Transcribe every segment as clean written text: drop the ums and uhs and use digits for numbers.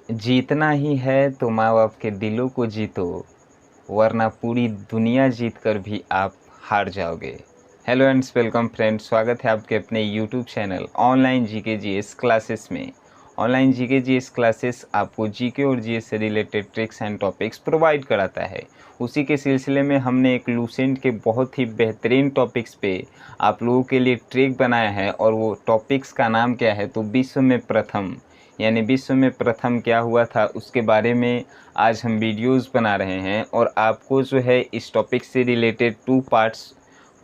जीतना ही है तो माँ बाप के दिलों को जीतो, वरना पूरी दुनिया जीत कर भी आप हार जाओगे। हेलो एंड्स, वेलकम फ्रेंड्स, स्वागत है आपके अपने YouTube channel online GK GS classes में। ऑनलाइन जीके जीएस क्लासेस आपको जीके और जीएस से related tricks and topics provide कराता है। उसी के सिलसिले में हमने एक लूसेंट के बहुत ही बेहतरीन टॉपिक्स पे आप लोगों के लिए ट्रिक बनाया है, और वो टॉपिक्स का नाम क्या है, तो विश्व में प्रथम, यानी विश्व में प्रथम क्या हुआ था उसके बारे में आज हम वीडियोस बना रहे हैं। और आपको जो है इस टॉपिक से रिलेटेड 2 पार्ट्स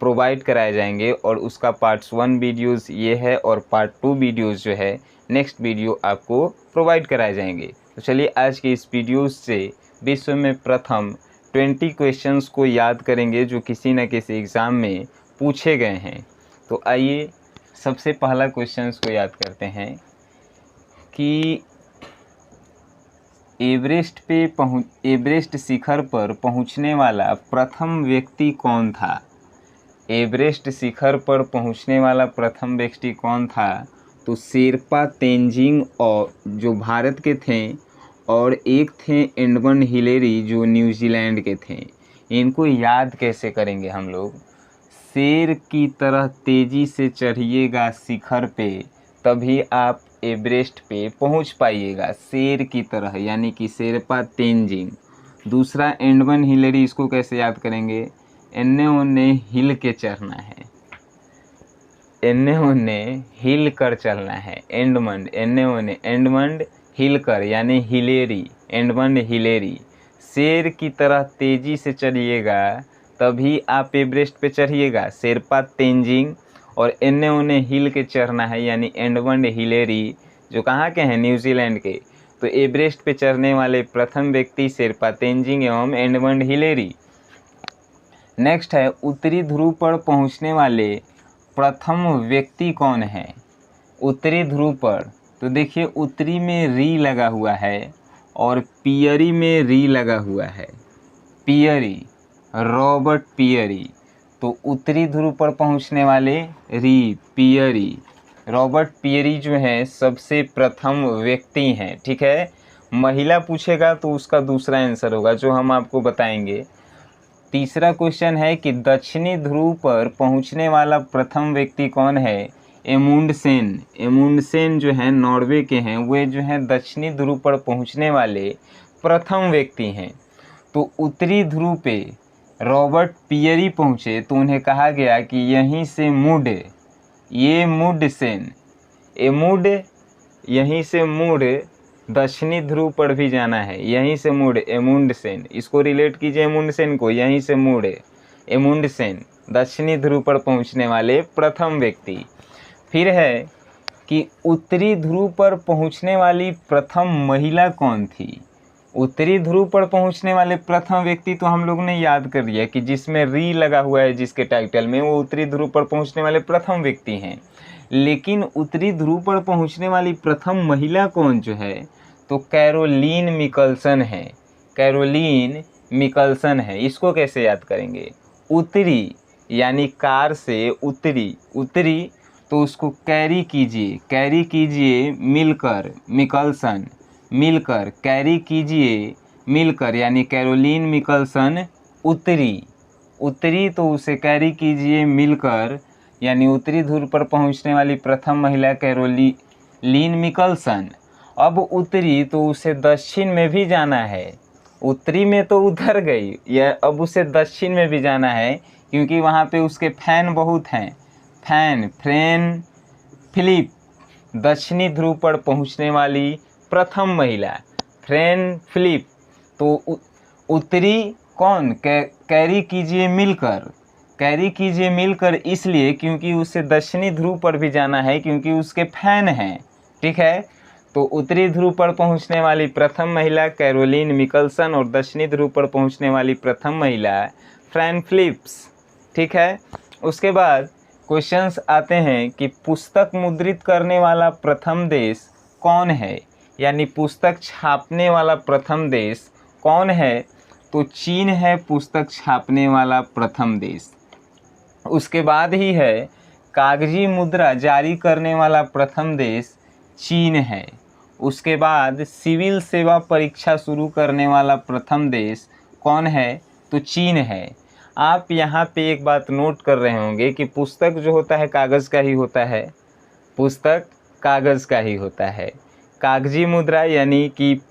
प्रोवाइड कराए जाएंगे, और उसका पार्ट्स 1 वीडियोस ये है और पार्ट 2 वीडियोस जो है नेक्स्ट वीडियो आपको प्रोवाइड कराए जाएंगे। तो चलिए आज के इस वीडियोस से विश्व में प्रथम 20 क्वेश्चंस को याद करेंगे जो किसी न किसी एग्ज़ाम में पूछे गए हैं। तो आइए सबसे पहला क्वेश्चंस को याद करते हैं कि एवरेस्ट शिखर पर पहुंचने वाला प्रथम व्यक्ति कौन था। एवरेस्ट शिखर पर पहुंचने वाला प्रथम व्यक्ति कौन था, तो शेरपा तेंजिंग, और जो भारत के थे, और एक थे एडमंड हिलेरी जो न्यूजीलैंड के थे। इनको याद कैसे करेंगे हम लोग। शेर की तरह तेज़ी से चढ़िएगा शिखर पे, तभी आप एवरेस्ट पे पहुंच पाइएगा। शेर की तरह यानी कि शेरपा तेंजिंग। दूसरा एडमंड हिलेरी, इसको कैसे याद करेंगे। एन्ने ओन्ने हिल के चढ़ना है, एन्ने ओन्ने हिल कर चलना है। एडमंड, एन्ने ओन्ने एडमंड, हिल कर यानी हिलेरी, एडमंड हिलेरी। शेर की तरह तेज़ी से चढ़िएगा तभी आप एवरेस्ट पे चढ़िएगा, शेरपा तेंजिंग। और एन्ने ओन्ने हिल के चढ़ना है यानी एडमंड हिलेरी, जो कहाँ के हैं, न्यूजीलैंड के। तो एवरेस्ट पे चढ़ने वाले प्रथम व्यक्ति शेरपा तेंजिंग एवं एडमंड हिलेरी। नेक्स्ट है उत्तरी ध्रुव पर पहुंचने वाले प्रथम व्यक्ति कौन है। उत्तरी ध्रुव पर, तो देखिए उत्तरी में री लगा हुआ है और पियरी में री लगा हुआ है। पियरी, रॉबर्ट पियरी। तो उत्तरी ध्रुव पर पहुंचने वाले री, पियरी, रॉबर्ट पियरी जो है सबसे प्रथम व्यक्ति हैं। ठीक है, महिला पूछेगा तो उसका दूसरा आंसर होगा जो हम आपको बताएंगे। तीसरा क्वेश्चन है कि दक्षिणी ध्रुव पर पहुंचने वाला प्रथम व्यक्ति कौन है। एमुंडसेन। एमुंडसेन जो है नॉर्वे के हैं, वे जो हैं दक्षिणी ध्रुव पर पहुंचने वाले प्रथम व्यक्ति हैं। तो उत्तरी ध्रुव पे रॉबर्ट पियरी पहुंचे तो उन्हें कहा गया कि यहीं से मुड़, ये मुंडसेन, एमुड, यहीं से मुड़ दक्षिणी ध्रुव पर भी जाना है, यहीं से मुड़ एमुंडसेन। इसको रिलेट कीजिए एमुंडसेन को, यहीं से मुड़ एमुंडसेन, दक्षिणी ध्रुव पर पहुंचने वाले प्रथम व्यक्ति। फिर है कि उत्तरी ध्रुव पर पहुंचने वाली प्रथम महिला कौन थी। उत्तरी ध्रुव पर पहुंचने वाले प्रथम व्यक्ति तो हम लोग ने याद कर लिया कि जिसमें री लगा हुआ है जिसके टाइटल में, वो उत्तरी ध्रुव पर पहुंचने वाले प्रथम व्यक्ति हैं। लेकिन उत्तरी ध्रुव पर पहुंचने वाली प्रथम महिला कौन जो है, तो कैरोलीन मिकल्सन है। कैरोलीन मिकल्सन है। इसको कैसे याद करेंगे। उत्तरी यानी कार से उत्तरी, उत्तरी तो उसको कैरी कीजिए, कैरी कीजिए मिलकर, मिकल्सन, मिलकर, कैरी कीजिए मिलकर, यानी कैरोलीन मिकल्सन उत्तरी, उत्तरी तो उसे कैरी कीजिए मिलकर, यानी उत्तरी ध्रुव पर पहुंचने वाली प्रथम महिला कैरोलीन मिकल्सन। अब उत्तरी तो उसे दक्षिण में भी जाना है। उत्तरी में तो उधर गई, या अब उसे दक्षिण में भी जाना है क्योंकि वहाँ पे उसके फैन बहुत हैं। फैन, फ्रेन फिलिप, दक्षिणी ध्रुव पर पहुंचने वाली प्रथम महिला फ्रेन फिलिप। तो उत्तरी कौन, कैरी कीजिए मिलकर, कैरी कीजिए मिलकर इसलिए क्योंकि उसे दक्षिणी ध्रुव पर भी जाना है क्योंकि उसके फैन हैं। ठीक है, तो उत्तरी ध्रुव पर पहुंचने वाली प्रथम महिला कैरोलीन मिकल्सन और दक्षिणी ध्रुव पर पहुंचने वाली प्रथम महिला फ्रैन फिलिप्स। ठीक है, उसके बाद क्वेश्चंस आते हैं कि पुस्तक मुद्रित करने वाला प्रथम देश कौन है, यानी पुस्तक छापने वाला प्रथम देश कौन है, तो चीन है पुस्तक छापने वाला प्रथम देश। उसके बाद ही है कागजी मुद्रा जारी करने वाला प्रथम देश चीन है। उसके बाद सिविल सेवा परीक्षा शुरू करने वाला प्रथम देश कौन है? तो चीन है। आप यहाँ पे एक बात नोट कर रहे होंगे कि पुस्तक जो होता है कागज़ का ही होता है, पुस्तक कागज़ का ही होता है। कागजी मुद्रा यानी कि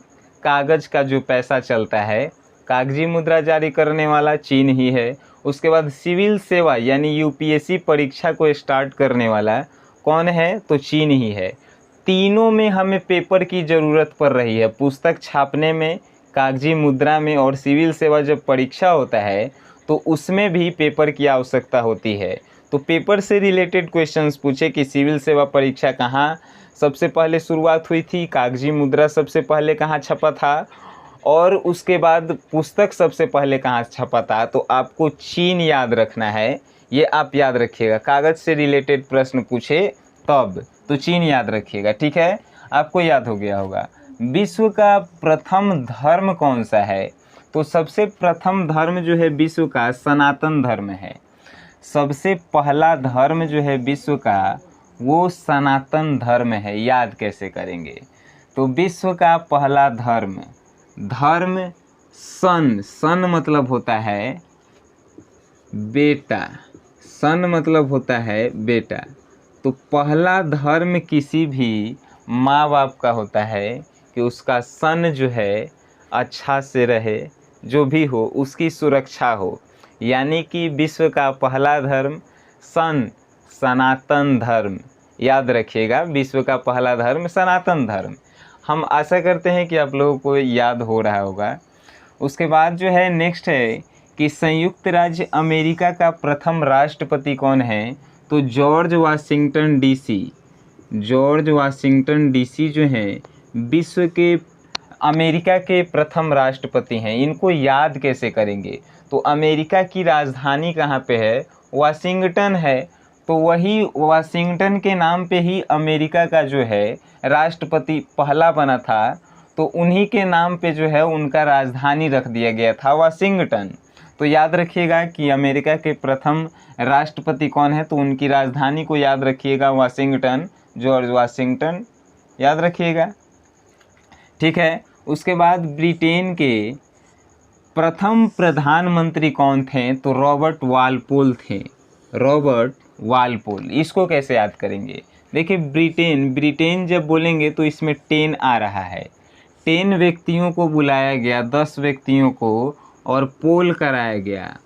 कागज़ का जो पैसा चलता है, कागजी मुद्रा जारी करने वाला चीन ही है। उसके बाद सिविल सेवा यानी यूपीएससी परीक्षा को स्टार्ट करने वाला कौन है? तो चीन ही है। तीनों में हमें पेपर की ज़रूरत पड़ रही है, पुस्तक छापने में, कागजी मुद्रा में, और सिविल सेवा जब परीक्षा होता है तो उसमें भी पेपर की आवश्यकता होती है। तो पेपर से रिलेटेड क्वेश्चंस पूछे कि सिविल सेवा परीक्षा कहाँ सबसे पहले शुरुआत हुई थी, कागजी मुद्रा सबसे पहले कहाँ छपा था, और उसके बाद पुस्तक सबसे पहले कहाँ छपा था, तो आपको चीन याद रखना है। ये आप याद रखिएगा, कागज़ से रिलेटेड प्रश्न पूछे तब तो चीन याद रखिएगा, ठीक है, आपको याद हो गया होगा। विश्व का प्रथम धर्म कौन सा है? तो सबसे प्रथम धर्म जो है विश्व का सनातन धर्म है। सबसे पहला धर्म जो है विश्व का वो सनातन धर्म है। याद कैसे करेंगे? तो विश्व का पहला धर्म, धर्म सन मतलब होता है बेटा, सन मतलब होता है बेटा। तो पहला धर्म किसी भी माँ बाप का होता है कि उसका सन जो है अच्छा से रहे, जो भी हो उसकी सुरक्षा हो। यानी कि विश्व का पहला धर्म सनातन धर्म। याद रखिएगा, विश्व का पहला धर्म सनातन धर्म। हम आशा करते हैं कि आप लोगों को याद हो रहा होगा। उसके बाद जो है नेक्स्ट है कि संयुक्त राज्य अमेरिका का प्रथम राष्ट्रपति कौन है? तो George Washington DC. George Washington DC जो हैं विश्व के अमेरिका के प्रथम राष्ट्रपति हैं। इनको याद कैसे करेंगे? तो अमेरिका की राजधानी कहाँ पे है? वाशिंगटन है। तो वही वाशिंगटन के नाम पे ही अमेरिका का जो है राष्ट्रपति पहला बना था, तो उन्हीं के नाम पे जो है उनका राजधानी रख दिया गया था वाशिंगटन। तो याद रखिएगा कि अमेरिका के प्रथम राष्ट्रपति कौन है, तो उनकी राजधानी को याद रखिएगा वाशिंगटन, जॉर्ज वाशिंगटन, याद रखिएगा, ठीक है। उसके बाद ब्रिटेन के प्रथम प्रधानमंत्री कौन थे? तो रॉबर्ट वालपोल थे, रॉबर्ट वालपोल। इसको कैसे याद करेंगे? देखिए ब्रिटेन जब बोलेंगे तो इसमें 10 आ रहा है। 10 व्यक्तियों को बुलाया गया, 10 व्यक्तियों को, और पोल कराया गया।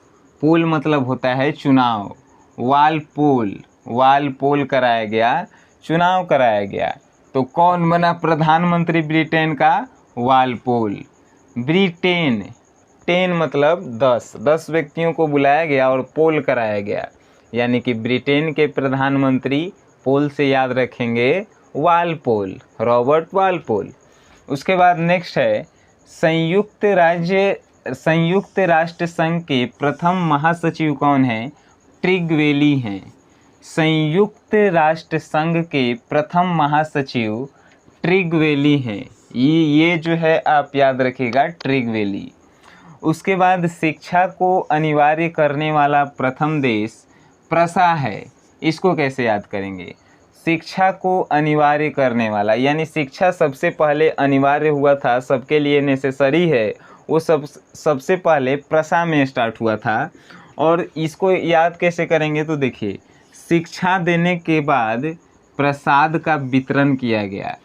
पोल मतलब होता है चुनाव। वालपोल कराया गया, चुनाव कराया गया। तो कौन बना प्रधानमंत्री ब्रिटेन का? वालपोल। ब्रिटेन 10 मतलब 10 व्यक्तियों को बुलाया गया और पोल कराया गया, यानी कि ब्रिटेन के प्रधानमंत्री पोल से याद रखेंगे वालपोल, रॉबर्ट वालपोल। उसके बाद नेक्स्ट है संयुक्त राष्ट्र संघ के प्रथम महासचिव कौन हैं? ट्रिगवेली हैं। संयुक्त राष्ट्र संघ के प्रथम महासचिव ट्रिगवेली हैं। ये जो है आप याद रखिएगा, ट्रिगवेली। उसके बाद शिक्षा को अनिवार्य करने वाला प्रथम देश प्रसा है। इसको कैसे याद करेंगे? शिक्षा को अनिवार्य करने वाला, यानी शिक्षा सबसे पहले अनिवार्य हुआ था, सबके लिए नेसेसरी है, वो सबसे पहले प्रसा में स्टार्ट हुआ था। और इसको याद कैसे करेंगे? तो देखिए, शिक्षा देने के बाद प्रसाद का वितरण किया गया।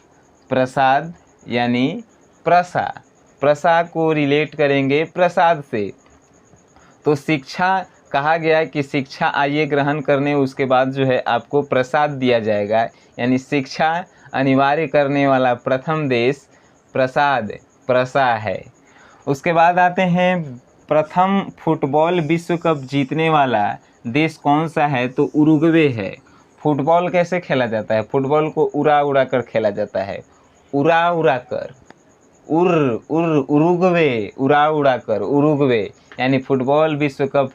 प्रसाद यानी प्रसा को रिलेट करेंगे प्रसाद से। तो शिक्षा कहा गया कि शिक्षा आइए ग्रहण करने, उसके बाद जो है आपको प्रसाद दिया जाएगा, यानी शिक्षा अनिवार्य करने वाला प्रथम देश प्रसा है। उसके बाद आते हैं प्रथम फुटबॉल विश्व कप जीतने वाला देश कौन सा है? तो उरुग्वे है। फुटबॉल कैसे खेला जाता है? फुटबॉल को उड़ा कर खेला जाता है, उड़ा कर, उरुग्वे, यानी फुटबॉल विश्व कप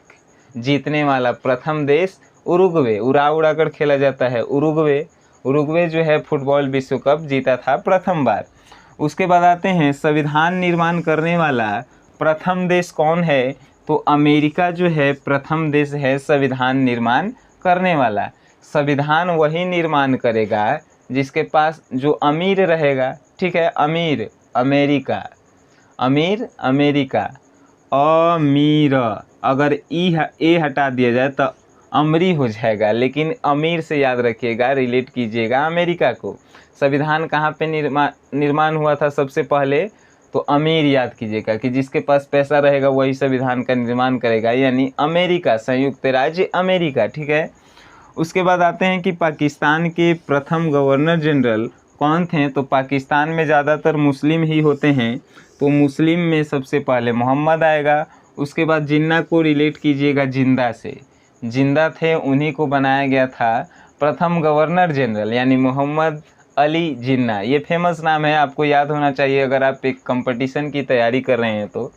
जीतने वाला प्रथम देश उरुग्वे, उड़ा कर खेला जाता है उरुग्वे जो है फुटबॉल विश्व कप जीता था प्रथम बार। उसके बाद आते हैं संविधान निर्माण करने वाला प्रथम देश कौन है? तो अमेरिका जो है प्रथम देश है संविधान निर्माण करने वाला। संविधान वही निर्माण करेगा जिसके पास जो अमीर रहेगा, ठीक है। अमीर अमेरिका, अमीर अमेरिका। अमीर, अगर ए हटा दिया जाए तो अमरी हो जाएगा, लेकिन अमीर से याद रखिएगा, रिलेट कीजिएगा अमेरिका को। संविधान कहाँ पे निर्माण हुआ था सबसे पहले, तो अमीर याद कीजिएगा कि जिसके पास पैसा रहेगा वही संविधान का निर्माण करेगा, यानी अमेरिका, संयुक्त राज्य अमेरिका, ठीक है। उसके बाद आते हैं कि पाकिस्तान के प्रथम गवर्नर जनरल कौन थे, तो पाकिस्तान में ज़्यादातर मुस्लिम ही होते हैं, तो मुस्लिम में सबसे पहले मोहम्मद आएगा। उसके बाद जिन्ना को रिलेट कीजिएगा जिंदा से, जिंदा थे, उन्हीं को बनाया गया था प्रथम गवर्नर जनरल, यानी मोहम्मद अली जिन्ना। ये फेमस नाम है, आपको याद होना चाहिए अगर आप एक कंपटीशन की तैयारी कर रहे हैं तो।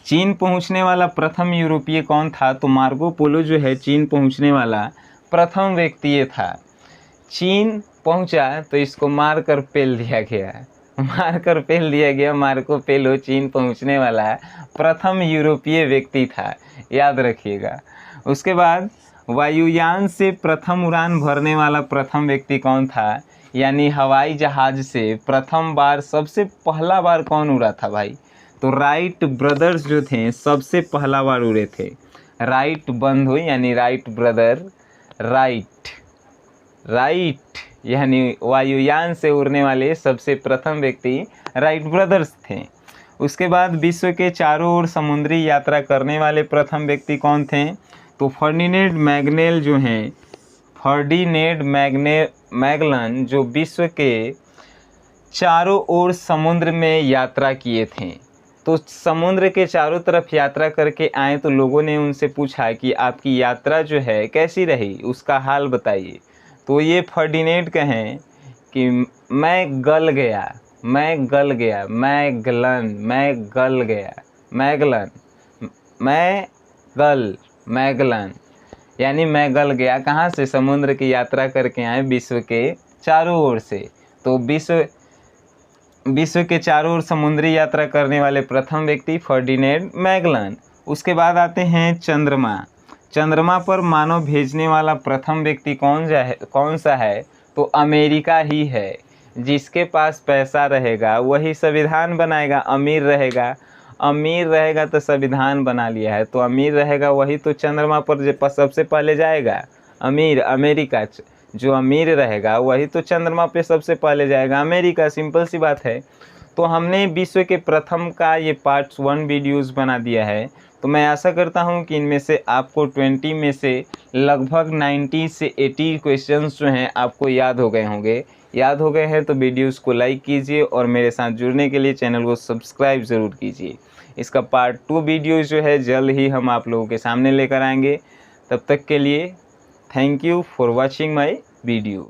चीन पहुंचने वाला प्रथम यूरोपीय कौन था, तो मार्को पोलो जो है चीन पहुंचने वाला प्रथम व्यक्ति ये था। चीन पहुंचा तो इसको मार कर पेल दिया गया, मार कर पेल दिया गया। मार्को पोलो चीन पहुंचने वाला प्रथम यूरोपीय व्यक्ति था, याद रखिएगा। उसके बाद वायुयान से प्रथम उड़ान भरने वाला प्रथम व्यक्ति कौन था, यानी हवाई जहाज़ से प्रथम बार सबसे पहला बार कौन उड़ा था भाई, तो राइट ब्रदर्स जो थे सबसे पहला बार उड़े थे। राइट बंधु यानी राइट ब्रदर, राइट यानी वायुयान से उड़ने वाले सबसे प्रथम व्यक्ति राइट ब्रदर्स थे। उसके बाद विश्व के चारों ओर समुद्री यात्रा करने वाले प्रथम व्यक्ति कौन थे, तो फर्डिनेंड मैगलेन जो हैं, फर्डिनेंड मैगलन जो विश्व के चारों ओर समुद्र में यात्रा किए थे। तो समुद्र के चारों तरफ यात्रा करके आए तो लोगों ने उनसे पूछा कि आपकी यात्रा जो है कैसी रही, उसका हाल बताइए। तो ये फर्डिनेंड कहें कि मैं गल गया, मैं गल गया, मैगलन, मैं गल गया, मैगलन, मैगलन, यानी मैं गल गया। कहाँ से, समुद्र की यात्रा करके आए विश्व के चारों ओर से। तो विश्व के चारों ओर समुद्री यात्रा करने वाले प्रथम व्यक्ति फर्डिनेंड मैगलन। उसके बाद आते हैं चंद्रमा। चंद्रमा पर मानव भेजने वाला प्रथम व्यक्ति कौन सा है, तो अमेरिका ही है। जिसके पास पैसा रहेगा वही संविधान बनाएगा, अमीर रहेगा तो संविधान बना लिया है, तो अमीर रहेगा वही तो चंद्रमा पर सबसे पहले जाएगा। अमीर अमेरिका, जो अमीर रहेगा वही तो चंद्रमा पे सबसे पहले जाएगा, अमेरिका, सिंपल सी बात है। तो हमने विश्व के प्रथम का ये पार्ट 1 वीडियोस बना दिया है। तो मैं आशा करता हूँ कि इनमें से आपको 20 में से लगभग 90 से 80 क्वेश्चंस जो हैं आपको याद हो गए होंगे। याद हो गए हैं तो वीडियोस को लाइक कीजिए और मेरे साथ जुड़ने के लिए चैनल को सब्सक्राइब ज़रूर कीजिए। इसका पार्ट 2 वीडियोस जो है जल्द ही हम आप लोगों के सामने लेकर आएंगे। तब तक के लिए thank you for watching my video.